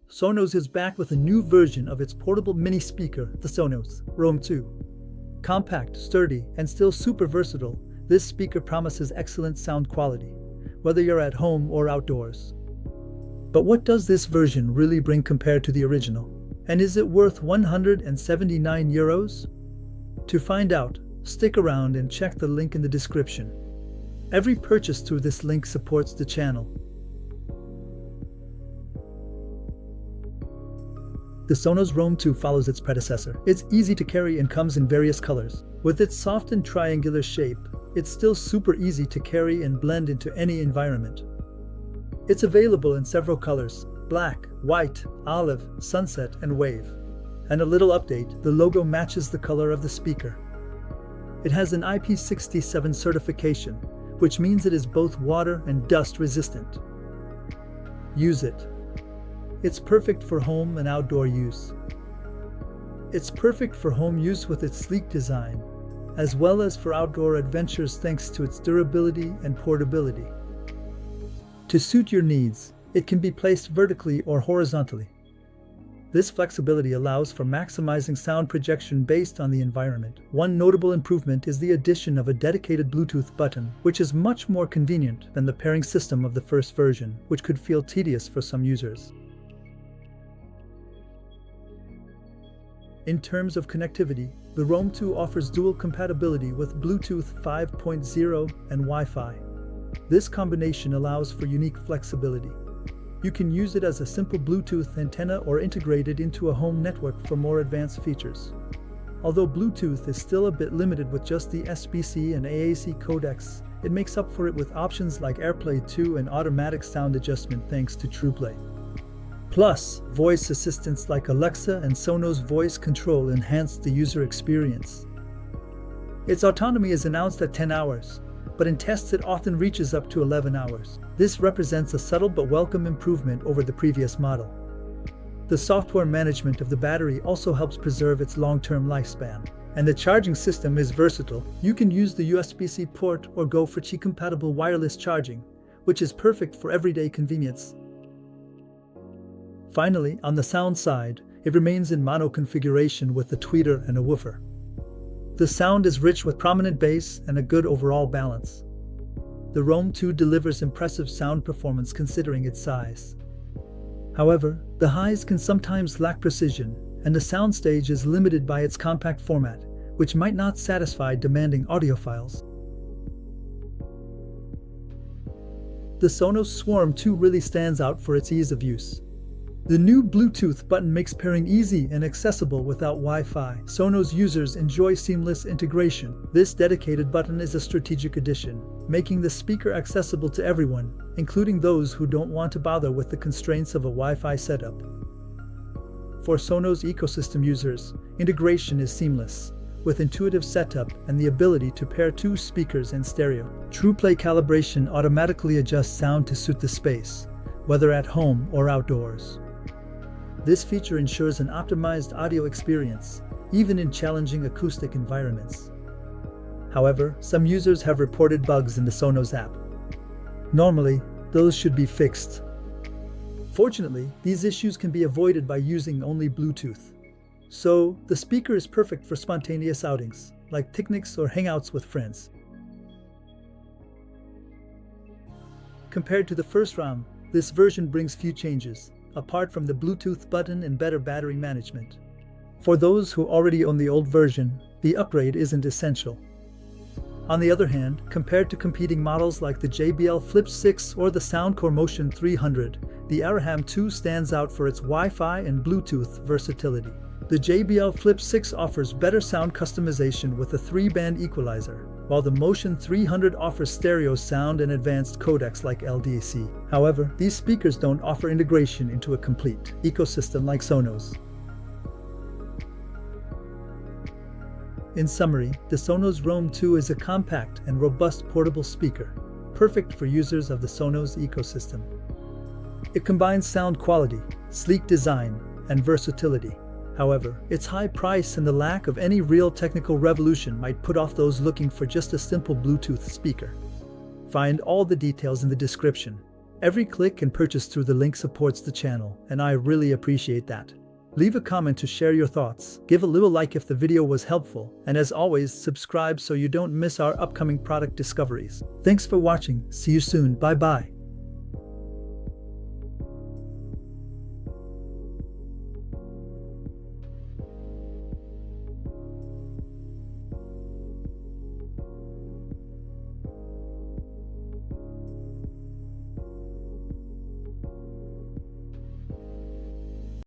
Sonos is back with a new version of its portable mini speaker, the Sonos Roam 2. Compact, sturdy, and still super versatile, this speaker promises excellent sound quality, whether you're at home or outdoors. But what does this version really bring compared to the original? And is it worth €179? To find out, stick around and check the link in the description. Every purchase through this link supports the channel. The Sonos Roam 2 follows its predecessor. It's easy to carry and comes in various colors. With its soft and triangular shape, it's still super easy to carry and blend into any environment. It's available in several colors: black, white, olive, sunset, and wave. And a little update, the logo matches the color of the speaker. It has an IP67 certification, which means it is both water and dust resistant. Use it. It's perfect for home and outdoor use. It's perfect for home use with its sleek design, as well as for outdoor adventures thanks to its durability and portability. To suit your needs, it can be placed vertically or horizontally. This flexibility allows for maximizing sound projection based on the environment. One notable improvement is the addition of a dedicated Bluetooth button, which is much more convenient than the pairing system of the first version, which could feel tedious for some users. In terms of connectivity, the Roam 2 offers dual compatibility with Bluetooth 5.0 and Wi-Fi. This combination allows for unique flexibility. You can use it as a simple Bluetooth antenna or integrate it into a home network for more advanced features. Although Bluetooth is still a bit limited with just the SBC and AAC codecs, it makes up for it with options like AirPlay 2 and automatic sound adjustment thanks to TruePlay. Plus, voice assistants like Alexa and Sonos Voice Control enhance the user experience. Its autonomy is announced at 10 hours, but in tests it often reaches up to 11 hours. This represents a subtle but welcome improvement over the previous model. The software management of the battery also helps preserve its long-term lifespan. And the charging system is versatile. You can use the USB-C port or go for Qi-compatible wireless charging, which is perfect for everyday convenience. Finally, on the sound side, it remains in mono configuration with a tweeter and a woofer. The sound is rich with prominent bass and a good overall balance. The Roam 2 delivers impressive sound performance considering its size. However, the highs can sometimes lack precision, and the soundstage is limited by its compact format, which might not satisfy demanding audiophiles. The Sonos Swarm 2 really stands out for its ease of use. The new Bluetooth button makes pairing easy and accessible without Wi-Fi. Sonos users enjoy seamless integration. This dedicated button is a strategic addition, making the speaker accessible to everyone, including those who don't want to bother with the constraints of a Wi-Fi setup. For Sonos ecosystem users, integration is seamless, with intuitive setup and the ability to pair two speakers in stereo. TruePlay calibration automatically adjusts sound to suit the space, whether at home or outdoors. This feature ensures an optimized audio experience, even in challenging acoustic environments. However, some users have reported bugs in the Sonos app. Normally, those should be fixed. Fortunately, these issues can be avoided by using only Bluetooth. So, the speaker is perfect for spontaneous outings, like picnics or hangouts with friends. Compared to the first Roam, this version brings few changes, apart from the Bluetooth button and better battery management. For those who already own the old version, the upgrade isn't essential. On the other hand, compared to competing models like the JBL Flip 6 or the Soundcore Motion 300, the Roam 2 stands out for its Wi-Fi and Bluetooth versatility. The JBL Flip 6 offers better sound customization with a 3-band equalizer, while the Motion 300 offers stereo sound and advanced codecs like LDAC. However, these speakers don't offer integration into a complete ecosystem like Sonos. In summary, the Sonos Roam 2 is a compact and robust portable speaker, perfect for users of the Sonos ecosystem. It combines sound quality, sleek design, and versatility. However, its high price and the lack of any real technical revolution might put off those looking for just a simple Bluetooth speaker. Find all the details in the description. Every click and purchase through the link supports the channel, and I really appreciate that. Leave a comment to share your thoughts, give a little like if the video was helpful, and as always, subscribe so you don't miss our upcoming product discoveries. Thanks for watching, see you soon, bye bye.